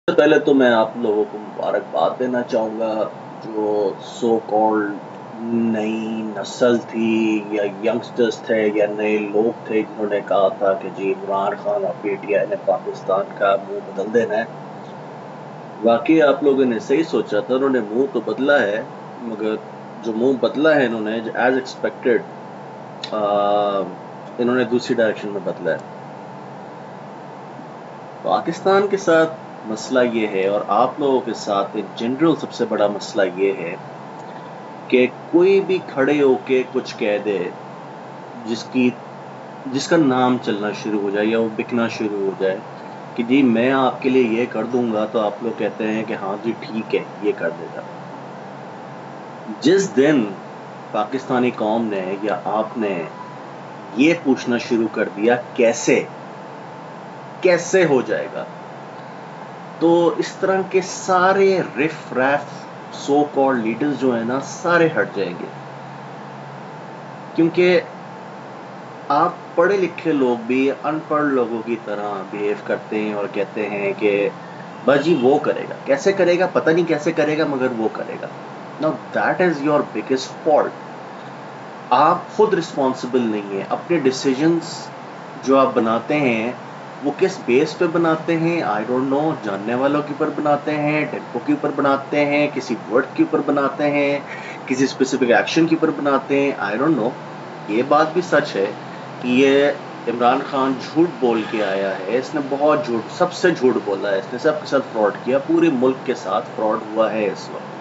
سب سے پہلے تو میں آپ لوگوں کو مبارکباد دینا چاہوں گا جو سو کالڈ نئی نسل تھی یا ینگسٹرز تھے یا نئے لوگ تھے جنہوں نے کہا تھا کہ جی عمران خان اور پی ٹی آئی نے پاکستان کا منہ بدل دینا ہے. واقعی آپ لوگوں نے صحیح سوچا تھا، انہوں نے منہ تو بدلا ہے، مگر جو منہ بدلا ہے انہوں نے ایز ایکسپیکٹڈ انہوں نے دوسری ڈائریکشن میں بدلا ہے. پاکستان کے ساتھ مسئلہ یہ ہے، اور آپ لوگوں کے ساتھ ان جنرل سب سے بڑا مسئلہ یہ ہے کہ کوئی بھی کھڑے ہو کے کچھ کہہ دے جس کا نام چلنا شروع ہو جائے یا وہ بکنا شروع ہو جائے کہ جی میں آپ کے لیے یہ کر دوں گا، تو آپ لوگ کہتے ہیں کہ ہاں جی ٹھیک ہے یہ کر دے گا. جس دن پاکستانی قوم نے یا آپ نے یہ پوچھنا شروع کر دیا کیسے ہو جائے گا، تو اس طرح کے سارے ریف ریف سو کالڈ لیڈرز جو ہیں نا سارے ہٹ جائیں گے. کیونکہ آپ پڑھے لکھے لوگ بھی ان پڑھ لوگوں کی طرح بیہیو کرتے ہیں اور کہتے ہیں کہ بس جی وہ کرے گا، کیسے کرے گا پتہ نہیں کیسے کرے گا مگر وہ کرے گا. Now that is your biggest fault. آپ خود رسپانسبل نہیں ہیں. اپنے ڈیسیجنز جو آپ بناتے ہیں وہ کس بیس پہ بناتے ہیں آئی ڈونٹ نو. جاننے والوں کے اوپر بناتے ہیں، ٹیمپو کے اوپر بناتے ہیں، کسی ورڈ کے اوپر بناتے ہیں، کسی اسپیسیفک ایکشن کے اوپر بناتے ہیں آئی ڈونٹ نو. یہ بات بھی سچ ہے کہ یہ عمران خان جھوٹ بول کے آیا ہے. اس نے بہت جھوٹ، سب سے جھوٹ بولا ہے، اس نے سب کے ساتھ فراڈ کیا، پورے ملک کے ساتھ فراڈ ہوا ہے اس وقت.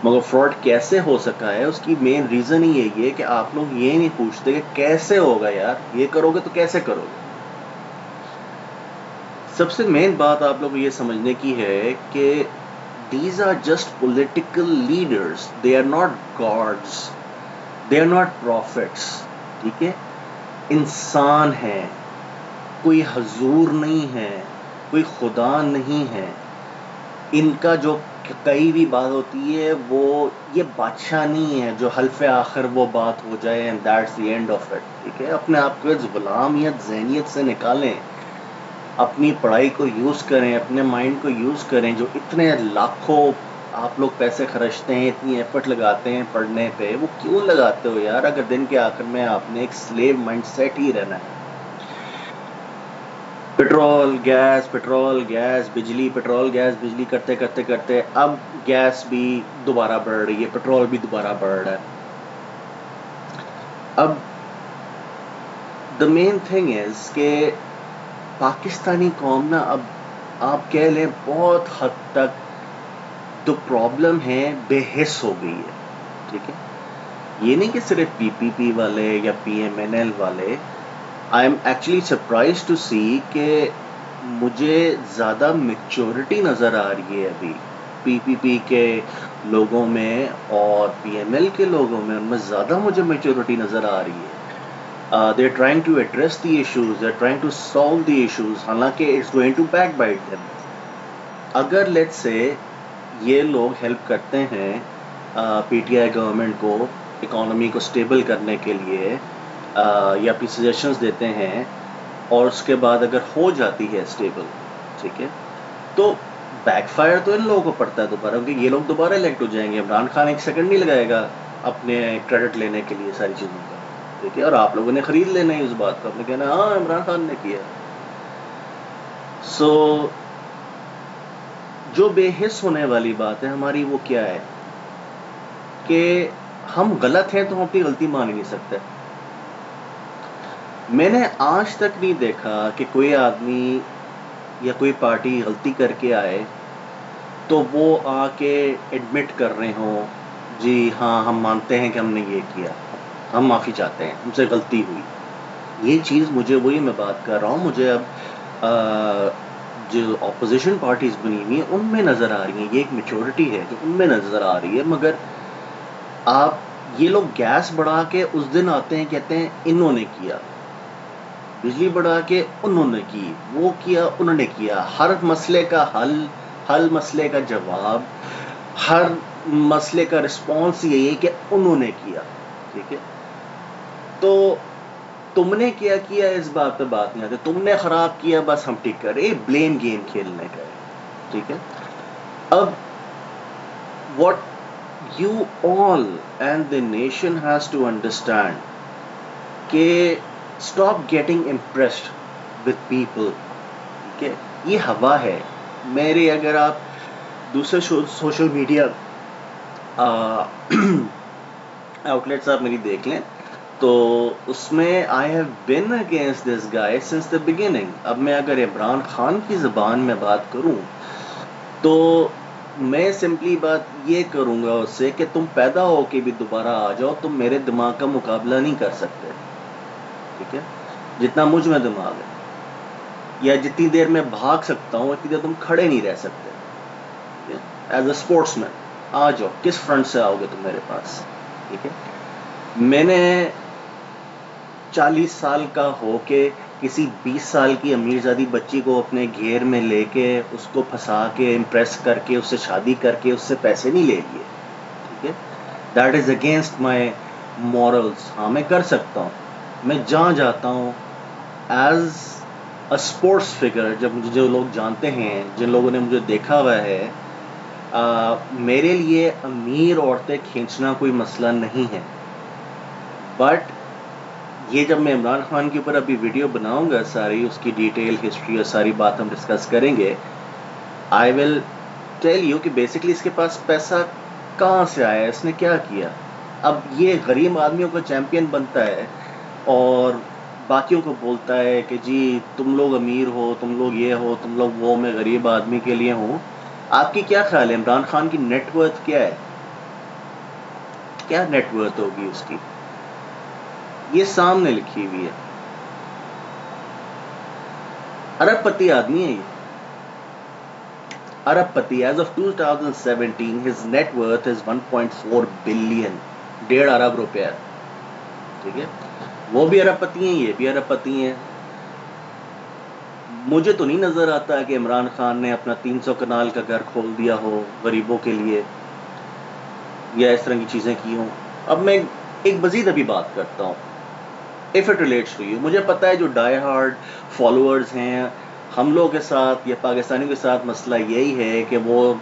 مگر فراڈ کیسے ہو سکا ہے اس کی مین ریزن ہی یہی ہے کہ آپ لوگ یہ نہیں پوچھتے کہ کیسے ہوگا یار، یہ کرو گے تو کیسے کرو گے. سب سے مین بات آپ لوگ یہ سمجھنے کی ہے کہ these are just political leaders, they are not gods, they are not prophets. ٹھیک ہے، انسان ہیں، کوئی حضور نہیں ہے، کوئی خدا نہیں ہے. ان کا جو کئی بھی بات ہوتی ہے وہ یہ بادشاہ نہیں ہے جو حلف آخر وہ بات ہو جائے and that's the end of it. ٹھیک ہے، اپنے آپ کو اس غلامیت ذہنیت سے نکالیں، اپنی پڑھائی کو یوز کریں، اپنے مائنڈ کو یوز کریں. جو اتنے لاکھوں آپ لوگ پیسے خرچتے ہیں، اتنی ایفرٹ لگاتے ہیں پڑھنے پہ، وہ کیوں لگاتے ہو یار اگر دن کے آخر میں آپ نے ایک سلیو مائنڈ سیٹ ہی رہنا ہے. پیٹرول گیس بجلی، پیٹرول گیس بجلی کرتے کرتے کرتے اب گیس بھی دوبارہ بڑھ رہی ہے، پیٹرول بھی دوبارہ بڑھ رہا ہے. اب دا مین تھنگ از کہ پاکستانی قوم نا اب آپ کہہ لیں بہت حد تک جو پرابلم ہے بے حس ہو گئی ہے. ٹھیک ہے، یہ نہیں کہ صرف پی پی پی والے یا پی ایم این ایل والے. I am actually surprise to see کہ مجھے زیادہ میچورٹی نظر آ رہی ہے ابھی پی پی پی کے لوگوں میں اور پی ایم ایل کے لوگوں میں، ان میں زیادہ مجھے میچورٹی نظر آ رہی ہے. they are trying to address the issues, they are trying to solve the issues, حالانکہ it's going to backbite them. اگر لیٹس سے یہ لوگ ہیلپ کرتے ہیں پی ٹی آئی گورنمنٹ کو اکانومی کو سٹیبل کرنے کے لیے یا اپنی سجیشنز دیتے ہیں اور اس کے بعد اگر ہو جاتی ہے سٹیبل، ٹھیک ہے، تو بیک فائر تو ان لوگوں کو پڑتا ہے دوبارہ، کیونکہ یہ لوگ دوبارہ الیکٹ ہو جائیں گے. عمران خان ایک سیکنڈ نہیں لگائے گا اپنے کریڈٹ لینے کے لیے ساری چیزوں کا. ٹھیک ہے، اور آپ لوگوں نے خرید لینا ہے اس بات کو، آپ نے کہنا ہاں عمران خان نے کیا. سو جو بے حس ہونے والی بات ہے ہماری وہ کیا ہے کہ ہم غلط ہیں تو ہم اپنی غلطی مان ہی نہیں سکتے. میں نے آج تک نہیں دیکھا کہ کوئی آدمی یا کوئی پارٹی غلطی کر کے آئے تو وہ آ کے ایڈمٹ کر رہے ہوں جی ہاں ہم مانتے ہیں کہ ہم نے یہ کیا، ہم معافی چاہتے ہیں، ہم سے غلطی ہوئی. یہ چیز مجھے وہی میں بات کر رہا ہوں، مجھے اب جو اپوزیشن پارٹیز بنی ہوئی ہیں ان میں نظر آ رہی ہیں. یہ ایک میچورٹی ہے جو ان میں نظر آ رہی ہے. مگر آپ یہ لوگ گیس بڑھا کے اس دن آتے ہیں کہتے ہیں انہوں نے کیا، بجلی بڑھا کے انہوں نے کی، وہ کیا انہوں نے کیا. ہر مسئلے کا حل مسئلے کا جواب، ہر مسئلے کا رسپانس یہی ہے کہ انہوں نے کیا. ٹھیک ہے، تو تم نے کیا اس بات پہ بات نہیں آتی. تم نے خراب کیا بس ہم ٹھیک کریں، بلیم گیم کھیلنے کا ہے. ٹھیک ہے. اب what you all and the nation has to understand کہ stop getting impressed with people. ٹھیک ہے, یہ ہوا ہے میرے. اگر آپ دوسرے سوشل میڈیا آؤٹلیٹس آپ میری دیکھ لیں تو اس میں I have been against this guy since the beginning. اب میں اگر عمران خان کی زبان میں بات کروں تو میں سمپلی بات یہ کروں گا اس سے کہ تم پیدا ہو کے بھی دوبارہ آ جاؤ, تم میرے دماغ کا مقابلہ نہیں کر سکتے. ٹھیک ہے, جتنا مجھ میں دماغ ہے, یا جتنی دیر میں بھاگ سکتا ہوں اتنی دیر تم کھڑے نہیں رہ سکتے. ایز اے اسپورٹس مین آ جاؤ, کس فرنٹ سے آؤ گے تم میرے پاس. ٹھیک ہے, میں نے 40 سال کا ہو کے کسی 20 سال کی امیر زادی بچی کو اپنے گھیر میں لے کے اس کو پھنسا کے امپریس کر کے اس سے شادی کر کے اس سے پیسے نہیں لے لیے. ٹھیک ہے, that is against my morals. ہاں میں کر سکتا ہوں, میں جہاں جاتا ہوں ایز اے اسپورٹس فگر, جب مجھے جو لوگ جانتے ہیں, جن لوگوں نے مجھے دیکھا ہوا ہے, میرے لیے امیر عورتیں کھینچنا کوئی مسئلہ نہیں ہے. بٹ یہ جب میں عمران خان کے اوپر ابھی ویڈیو بناؤں گا, ساری اس کی ڈیٹیل ہسٹری اور ساری بات ہم ڈسکس کریں گے, آئی ول ٹیل یو کہ بیسکلی اس کے پاس پیسہ کہاں سے آیا, اس نے کیا کیا. اب یہ غریب آدمیوں کا چیمپئن بنتا ہے اور باقیوں کو بولتا ہے کہ جی تم لوگ امیر ہو, تم لوگ یہ ہو, تم لوگ وہ, میں غریب آدمی کے لیے ہوں. آپ کی کیا خیال ہے عمران خان کی نیٹ ورتھ کیا ہے؟ کیا نیٹ ورتھ ہوگی اس کی؟ یہ سامنے لکھی ہوئی ہے. ارب پتی آدمی ہے یہ, ارب پتی. As of 2017 his net worth is 1.4 billion, 1.5 ارب روپیہ. ٹھیک ہے, وہ بھی ارب پتی ہیں, یہ بھی ارب پتی ہیں. مجھے تو نہیں نظر آتا کہ عمران خان نے اپنا 300 کنال کا گھر کھول دیا ہو غریبوں کے لیے یا اس طرح کی چیزیں کی ہوں. اب میں ایک مزید ابھی بات کرتا ہوں, if it relates to you. مجھے پتا ہے جو ڈائی ہارڈ فالوورز ہیں ہم لوگوں کے ساتھ یا پاکستانیوں کے ساتھ مسئلہ یہی ہے کہ وہ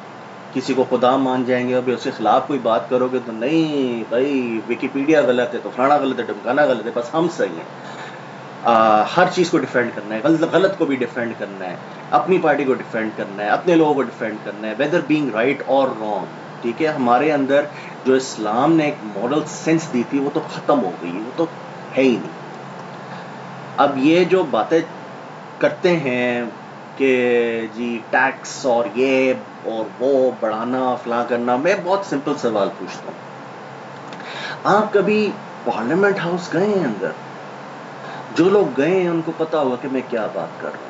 کسی کو خدا مان جائیں گے, اور اس کے خلاف کوئی بات کرو گے تو نہیں بھائی ویکیپیڈیا غلط ہے تو فلانا غلط ہے, ڈمکانا غلط ہے, بس ہم صحیح ہیں. ہر چیز کو ڈیفینڈ کرنا ہے, غلط کو بھی ڈیفینڈ کرنا ہے, اپنی پارٹی کو ڈیفینڈ کرنا ہے, اپنے لوگوں کو ڈیفینڈ کرنا ہے, ویدر بینگ رائٹ اور رانگ. ٹھیک ہے, ہمارے اندر جو اسلام نے ایک مورل سینس دی تھی وہ تو ختم ہو گئی, وہ تو ہے ہی نہیں. اب یہ جو باتیں کرتے ہیں کہ جی ٹیکس اور یہ اور وہ بڑھانا فلاں کرنا, میں بہت سمپل سوال پوچھتا ہوں, آپ کبھی پارلیمنٹ ہاؤس گئے ہیں اندر؟ جو لوگ گئے ہیں ان کو پتا ہوگا کہ میں کیا بات کر رہا ہوں.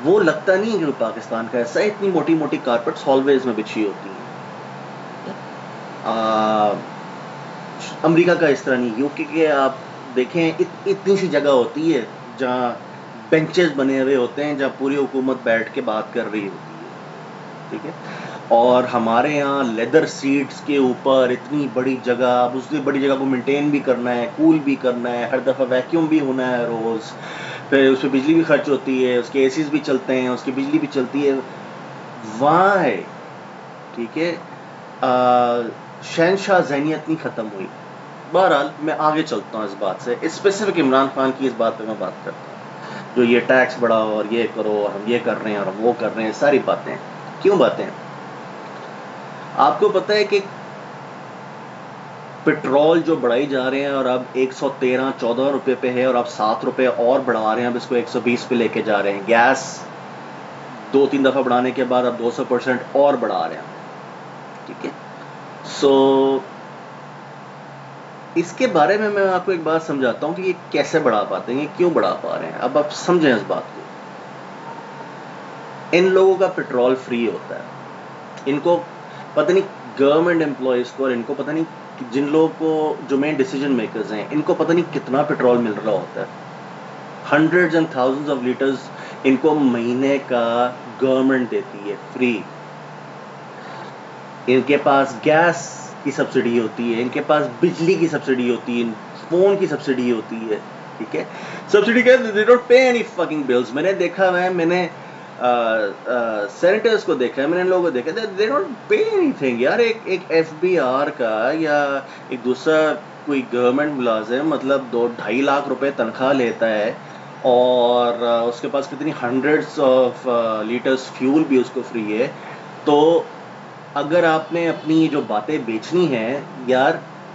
وہ لگتا نہیں کہ پاکستان کا ایسا ہے, اتنی موٹی موٹی کارپیٹس ہالویز میں بچھی ہوتی ہیں. امریکہ کا اس طرح نہیں, یو کے آپ دیکھیں اتنی سی جگہ ہوتی ہے جہاں بینچز بنے ہوئے ہوتے ہیں, جہاں پوری حکومت بیٹھ کے بات کر رہی ہوتی ہے. ٹھیک ہے, اور ہمارے یہاں لیدر سیٹس کے اوپر اتنی بڑی جگہ, اب اس بڑی جگہ کو مینٹین بھی کرنا ہے, کول بھی کرنا ہے, ہر دفعہ ویکیوم بھی ہونا ہے روز, پھر اس پہ بجلی بھی خرچ ہوتی ہے, اس کے اے سیز بھی چلتے ہیں, اس کی بجلی بھی چلتی ہے. وائی؟ ٹھیک ہے, شہنشاہ ذہنیت نہیں ختم ہوئی. بہرحال میں آگے چلتا ہوں اس بات سے, اسپیسیفک عمران خان کی اس بات پہ میں بات کرتا ہوں, جو یہ ٹیکس بڑھاؤ اور یہ کرو اور ہم یہ کر رہے ہیں اور ہم وہ کر رہے ہیں, ساری باتیں. کیوں باتیں؟ آپ کو پتہ ہے کہ پٹرول جو بڑھائی جا رہے ہیں اور اب 113-14 روپے پہ ہے, اور اب 7 روپے اور بڑھا رہے ہیں, اب اس کو 120 پہ لے کے جا رہے ہیں. گیس 2-3 دفعہ بڑھانے کے بعد اب 200% اور بڑھا رہے ہیں. ٹھیک ہے, سو اس کے بارے میں آپ کو ایک بات سمجھاتا ہوں کہ یہ کیسے بڑھا پاتے ہیں, یہ کیوں بڑھا پا رہے ہیں. اب آپ سمجھیں اس بات کو. ان لوگوں کا پٹرول فری ہوتا ہے, ان کو پتہ نہیں گورنمنٹ امپلائیز کو, اور ان کو پتہ نہیں جن لوگوں کو جو مین ڈیسیجن میکرز ہیں, ان کو پتہ نہیں کتنا پٹرول مل رہا ہوتا ہے. Hundreds and thousands of letters ان کو مہینے کا گورنمنٹ دیتی ہے فری. ان کے پاس گیس کی سبسڈی ہوتی ہے, ان کے پاس بجلی کی سبسڈی ہوتی ہے, فون کی سبسڈی ہوتی ہے. ٹھیک ہے, سبسڈی کے they don't pay any fucking bills. میں نے دیکھا ہوا ہے, میں نے سینیٹرز کو دیکھا ہے میں نے، ان لوگوں کو دیکھا ہے، they don't pay any thing یار. ایک ایف بی آر کا یا ایک دوسرا کوئی گورنمنٹ ملازم مطلب 2-2.5 لاکھ روپے تنخواہ لیتا ہے، اور اس کے پاس کتنی ہنڈریڈس آف لیٹرس فیول بھی اس کو فری ہے. تو اگر آپ نے اپنی جو باتیں بیچنی ہیں یار،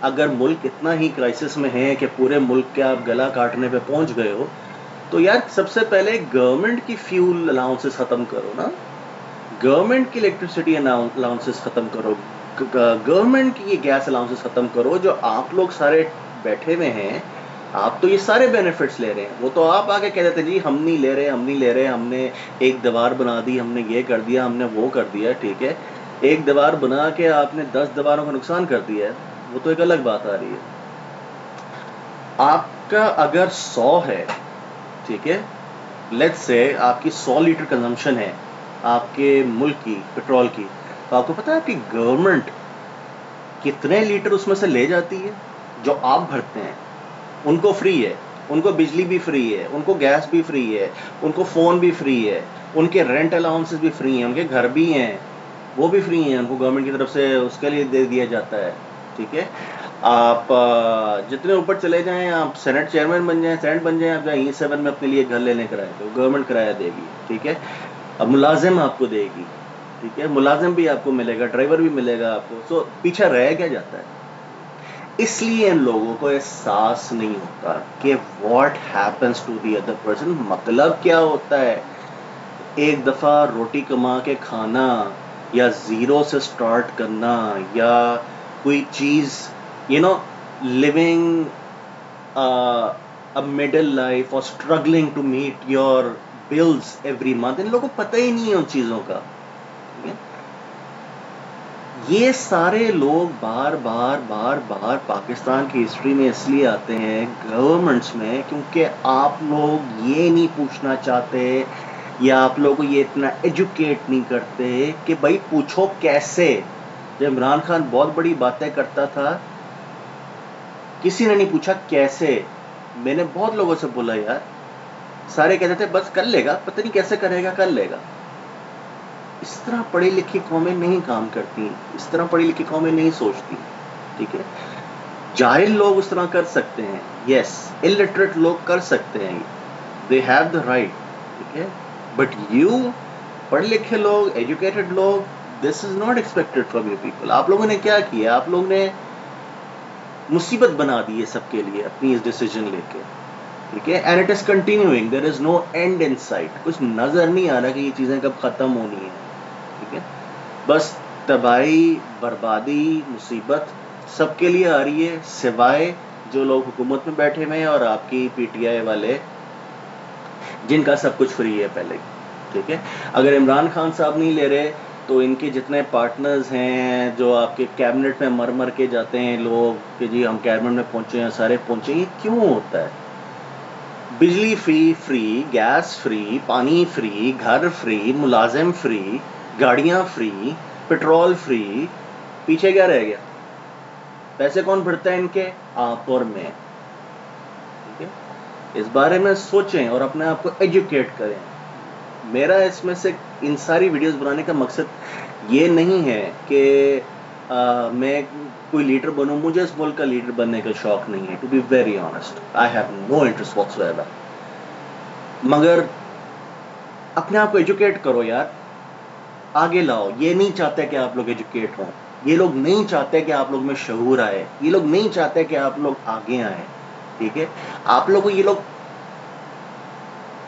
اگر ملک اتنا ہی کرائسس میں ہے کہ پورے ملک کے آپ گلا کاٹنے پہ پہنچ گئے ہو، تو یار سب سے پہلے گورنمنٹ کی فیول الاؤنسز ختم کرو نا، گورنمنٹ کی الیکٹریسٹی الاؤنسز ختم کرو، گورنمنٹ کی یہ گیس الاؤنسز ختم کرو. جو آپ لوگ سارے بیٹھے ہوئے ہیں، آپ تو یہ سارے بینیفٹس لے رہے ہیں. وہ تو آپ آگے کہہ دیتے جی ہم نہیں لے رہے، ہم نہیں لے رہے، ہم نے ایک دیوار بنا دی، ہم نے یہ کر دیا، ہم نے وہ کر دیا. ٹھیک ہے، ایک دیوار بنا کے آپ نے 10 دیواروں کا نقصان کر دیا ہے، وہ تو ایک الگ بات آ رہی ہے. آپ کا اگر 100 ہے، ٹھیک ہے، لیٹس سے آپ کی 100 لیٹر کنزمپشن ہے آپ کے ملک کی پیٹرول کی، تو آپ کو پتا ہے آپ کی گورنمنٹ کتنے لیٹر اس میں سے لے جاتی ہے؟ جو آپ بھرتے ہیں ان کو فری ہے، ان کو بجلی بھی فری ہے، ان کو گیس بھی فری ہے، ان کو فون بھی فری ہے، ان کے رینٹ الاؤنسز بھی فری ہیں، ان کے گھر بھی ہیں وہ بھی فری ہیں، ان کو گورنمنٹ کی طرف سے اس کے لیے دے دیا جاتا ہے. ٹھیک ہے، آپ جتنے اوپر چلے جائیں، آپ سینٹ چیئرمین بن جائیں، سینٹ بن جائیں، آپ جائیں E7 میں اپنے لیے گھر لینے کرائے تو گورنمنٹ کرایہ دے گی. ٹھیک ہے، اب ملازم آپ کو دے گی، ٹھیک ہے، ملازم بھی آپ کو ملے گا، ڈرائیور بھی ملے گا آپ کو. سو پیچھے رہ کیا جاتا ہے؟ اس لیے ان لوگوں کو احساس نہیں ہوتا کہ what happens to the other person. مطلب کیا ہوتا ہے ایک دفعہ روٹی کما کے کھانا، یا زیرو سے سٹارٹ کرنا، یا کوئی چیز لیونگ مڈل لائف اور struggling to meet your bills every month. ان لوگوں کو پتہ ہی نہیں ہے ان چیزوں کا. ٹھیک ہے، یہ سارے لوگ بار بار بار بار پاکستان کی ہسٹری میں اس لیے آتے ہیں گورنمنٹس میں، کیونکہ آپ لوگ یہ نہیں پوچھنا چاہتے، یا آپ لوگوں کو یہ اتنا ایجوکیٹ نہیں کرتے کہ بھائی پوچھو کیسے. جب عمران خان بہت بڑی باتیں کرتا تھا، کسی نے نہیں پوچھا کیسے. میں نے بہت لوگوں سے بولا یار، سارے کہتے تھے بس کر لے گا، پتہ نہیں کیسے کرے گا، کر لے گا. اس طرح پڑھی لکھی قومیں نہیں کام کرتی، اس طرح پڑھی لکھی قومیں نہیں سوچتی. ٹھیک ہے، جاہل لوگ اس طرح کر سکتے ہیں، یس، الٹریٹ لوگ کر سکتے ہیں، دے ہیو دا رائٹ. ٹھیک ہے، بٹ یو پڑھے لکھے لوگ، ایجوکیٹڈ لوگ، this is not expected from you people. آپ لوگوں نے کیا کیا؟ آپ لوگ نے مصیبت بنا دی ہے سب کے لیے اپنی اس ڈیسیجن لے کے. ٹھیک ہے، and it is continuing, there is no end in sight. کچھ نظر نہیں آ رہا کہ یہ چیزیں کب ختم ہونی ہیں. ٹھیک ہے، بس تباہی، بربادی، مصیبت سب کے لیے آ رہی ہے، سوائے جو لوگ حکومت میں بیٹھے ہوئے ہیں اور آپ کی پی ٹی آئی والے جن کا سب کچھ فری ہے پہلے. ٹھیک ہے، اگر عمران خان صاحب نہیں لے رہے تو ان کے جتنے پارٹنرز ہیں جو آپ کے کیبنٹ میں مر مر کے جاتے ہیں لوگ کہ جی ہم کیبنٹ میں پہنچے ہیں، سارے پہنچے. یہ کیوں ہوتا ہے؟ بجلی فری، گیس فری، پانی فری، گھر فری، ملازم فری، گاڑیاں فری، پیٹرول فری. پیچھے کیا رہ گیا؟ پیسے کون بھرتا ہے ان کے؟ آپ اور میں. ٹھیک ہے، اس بارے میں سوچیں اور اپنے آپ کو ایجوکیٹ کریں. میرا اس میں سے ان ساری ویڈیوز بنانے کا مقصد یہ نہیں ہے کہ میں کوئی لیڈر بنوں. مجھے اس ملک کا لیڈر بننے کا شوق نہیں ہے، to be very honest. I have no interest whatsoever. مگر اپنے آپ کو ایجوکیٹ کرو یار، آگے لاؤ. یہ نہیں چاہتے کہ آپ لوگ ایجوکیٹ ہوں، یہ لوگ نہیں چاہتے کہ آپ لوگ میں شعور آئے، یہ لوگ نہیں چاہتے کہ آپ لوگ آگے آئیں. ٹھیک ہے، آپ لوگوں یہ لوگ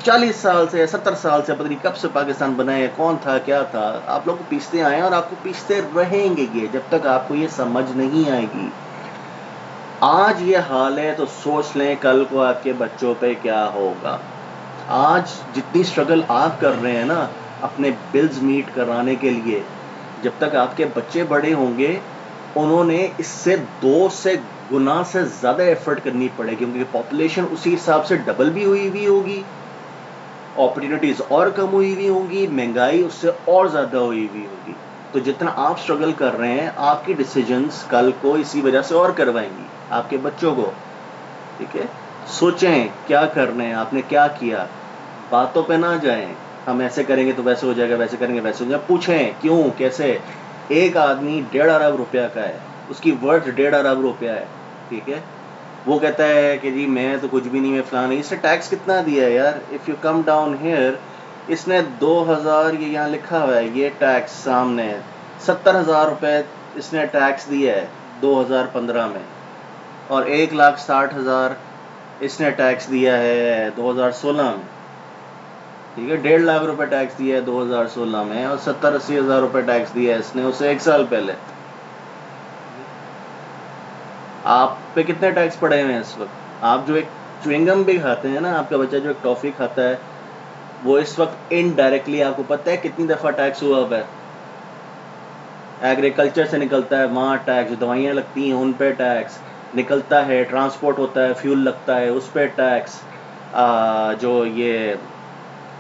40 سال سے 70 سال سے پتہ نہیں کب سے پاکستان بنا ہے، کون تھا کیا تھا، آپ لوگ کو پیستے آئے ہیں اور آپ کو پیستے رہیں گے یہ جب تک آپ کو یہ سمجھ نہیں آئے گی. آج یہ حال ہے تو سوچ لیں کل کو آپ کے بچوں پہ کیا ہوگا. آج جتنی سٹرگل آپ کر رہے ہیں نا اپنے بلز میٹ کرانے کے لیے، جب تک آپ کے بچے بڑے ہوں گے انہوں نے اس سے 2 سے گنا سے زیادہ ایفرٹ کرنی پڑے گی، کیونکہ پاپولیشن اسی حساب سے ڈبل بھی ہوئی ہوگی، اپرچونٹیز اور کم ہوئی ہوئی ہوں گی، مہنگائی اس سے اور زیادہ ہوئی ہوئی ہوگی. تو جتنا آپ سٹرگل کر رہے ہیں آپ کی ڈیسیجنز کل کو اسی وجہ سے اور کروائیں گی آپ کے بچوں کو. ٹھیک ہے، سوچیں کیا کرنا ہے، آپ نے کیا کیا، باتوں پہ نہ جائیں. ہم ایسے کریں گے تو ویسے ہو جائے گا, ویسے کریں گے ویسے ہو جائے گا. پوچھیں کیوں کیسے. ایک آدمی 1.5 ارب روپیہ کا ہے, اس کی ورتھ 1.5 ارب روپیہ ہے, ٹھیک ہے, وہ کہتا ہے کہ جی میں تو کچھ بھی نہیں, میں فلاں نہیں. اس نے ٹیکس کتنا دیا ہے یار؟ If you come down here, اس نے 2000, یہ یہاں لکھا ہوا ہے, یہ ٹیکس سامنے 70,000 روپے اس نے ٹیکس دیا ہے 2015 میں, اور 1,60,000 اس نے ٹیکس دیا ہے 2016 میں, ٹھیک ہے. 1.5 لاکھ روپے ٹیکس دیا ہے 2016 میں, اور 70-80 ہزار روپے ٹیکس دیا ہے اس نے اسے 1 سال پہلے. آپ پہ کتنے ٹیکس پڑے ہوئے ہیں اس وقت؟ آپ جو ایک چوئنگم بھی کھاتے ہیں نا, آپ کا بچہ جو ایک ٹافی کھاتا ہے, وہ اس وقت انڈائریکٹلی آپ کو پتہ ہے کتنی دفعہ ٹیکس ہوا ہوا ہے. ایگریکلچر سے نکلتا ہے وہاں ٹیکس, دوائیاں لگتی ہیں ان پہ ٹیکس نکلتا ہے, ٹرانسپورٹ ہوتا ہے, فیول لگتا ہے اس پہ ٹیکس, جو یہ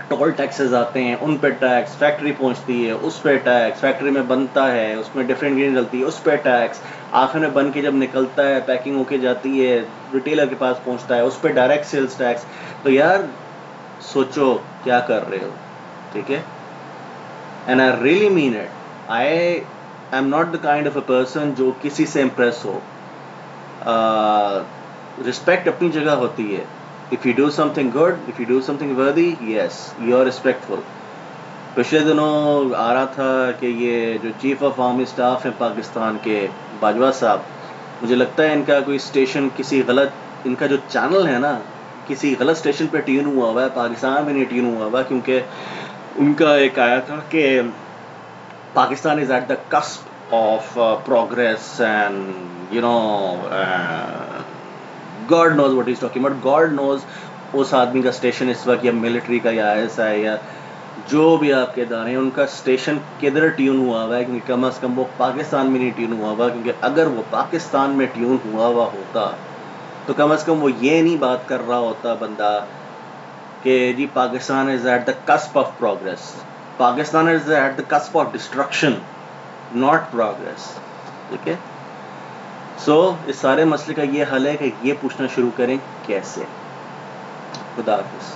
ٹول ٹیکسز آتے ہیں ان پہ ٹیکس, فیکٹری پہنچتی ہے اس پہ ٹیکس, فیکٹری میں بنتا ہے اس میں ڈفرینٹ گرین ڈلتی ہے اس پہ ٹیکس, آخر میں بن کے جب نکلتا ہے پیکنگ ہو کے جاتی ہے ریٹیلر کے پاس پہنچتا ہے اس پہ ڈائریکٹ سیلز ٹیکس. تو یار سوچو کیا کر رہے ہو, ٹھیک ہے. And I really mean it. I am not the kind of a person جو کسی سے امپریس ہو. رسپیکٹ اپنی جگہ ہوتی ہے. If you do something good, if you do something worthy, yes, you are respectful. پچھلے دنوں آ رہا تھا کہ یہ جو چیف آف آرمی اسٹاف ہیں پاکستان کے, باجوہ صاحب, مجھے لگتا ہے ان کا کوئی اسٹیشن کسی غلط, ان کا جو چینل ہے نا کسی غلط اسٹیشن پہ ٹیون ہوا ہوا ہے, پاکستان میں نہیں ٹیون ہوا ہوا, کیونکہ ان کا ایک آیا تھا کہ Pakistan is at the cusp of progress and you know God knows what he's talking about. God knows اس آدمی کا اسٹیشن اس وقت یا ملٹری کا یا ایسا ہے یا جو بھی آپ کے ادارے ہیں, ان کا اسٹیشن کدھر ٹیون ہوا ہوا ہے, کیونکہ کم از کم وہ پاکستان میں نہیں ٹیون ہوا ہوا. کیونکہ اگر وہ پاکستان میں ٹیون ہوا ہوا ہوتا تو کم از کم وہ یہ نہیں بات کر رہا ہوتا بندہ کہ جی Pakistan is at the cusp of progress. Pakistan is at the cusp of destruction, not progress, ٹھیک ہے. سو اس سارے مسئلے کا یہ حل ہے کہ یہ پوچھنا شروع کریں کیسے. خدا حافظ.